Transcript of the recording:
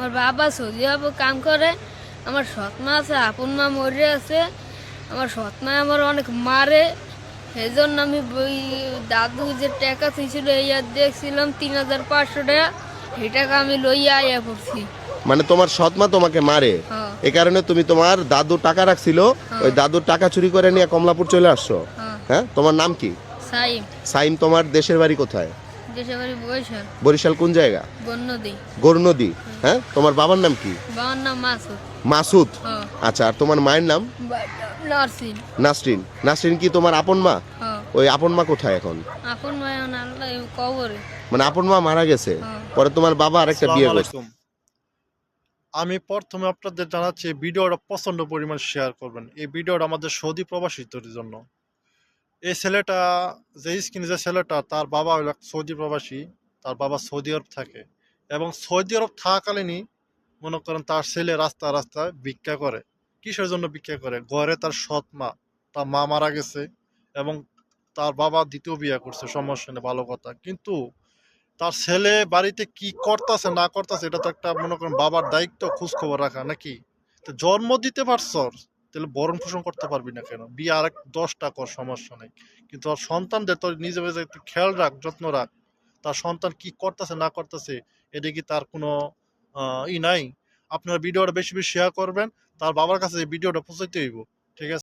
আমার বাবা সৌদি আরবে কাম করে, আমার সৎ মা আছে, আপন মা মরে আছে। আমার সৎ মা আমার অনেক মারে, সেই জন্য আমি ওই দাদু যে টাকা ছিল এই আর দেখছিলাম 3,500 টাকা, সেই টাকা আমি লইয়া আইয়া পড়ছি। মানে তোমার সৎমা তোমাকে মারে, হ্যাঁ এ কারণে তুমি তোমার দাদু টাকা রাখছিল, ওই দাদুর টাকা চুরি করে নিয়ে কমলাপুর চলে আসছো। হ্যাঁ। হ্যাঁ, তোমার নাম কি? সাইম, সাইম। তোমার দেশের বাড়ি কোথায়? দেশের বাড়ি বরিশাল, বরিশাল কোন জায়গা? বন্যদি। গৌরনদী। হ্যাঁ, তোমার বাবার নাম কি? বাবার নাম মাসুদ। মাসুদ। হ্যাঁ। আচ্ছা, আর তোমার মায়ের নাম? নার্সিং। নাসরিন। নাসরিন কি তোমার আপন মা? হ্যাঁ। ওই আপন মা কোথায় এখন? আপন মায় আল্লাহ কবরে। মানে আপন মা মারা গেছে, হ্যাঁ। পরে তোমার বাবা আরেকটা বিয়ে আসসালামু করছে। আলাইকুম। আমি প্রথমে আপনাদের জানাচ্ছি এই ভিডিওটা প্রচন্ড পরিমাণ শেয়ার করবেন। এই ভিডিওটা আমাদের সৌদি প্রবাসীদের জন্য। এই ছেলেটা, যে স্ক্রিনে যে ছেলেটা, তার বাবা হলো এক সৌদি প্রবাসী। তার বাবা সৌদি আরব থাকে এবং সৌদি আরব থাকাকালীনই মনে করেন তার ছেলে রাস্তায় রাস্তায় ভিক্ষা করে। কিসের জন্য ভিক্ষা করে? ঘরে তার সৎ মা, তার মা মারা গেছে এবং তার বাবা দ্বিতীয় বিয়ে করছে, সমস্যা নেই, ভালো কথা। কিন্তু তার ছেলে বাড়িতে কি করতেছে না করতেছে এটা তো একটা মনে করেন বাবার দায়িত্ব, খোঁজ খবর রাখা নাকি? তো জন্ম দিতে পারছ, তাহলে ভরণ পোষণ করতে পারবি না কেন? বিয়ে আরেক 10টা কর, সমস্যা নেই, কিন্তু তোর সন্তানদের তোর নিজে নিজে একটু খেয়াল রাখ, যত্ন রাখ। তার সন্তান কি করতেছে না করতেছে এটা কি তার কোনো ই নাই? আপনার ভিডিওটা বেশি বেশি শেয়ার করবেন, তার বাবার কাছে এই ভিডিওটা পৌঁছাইতে হইব।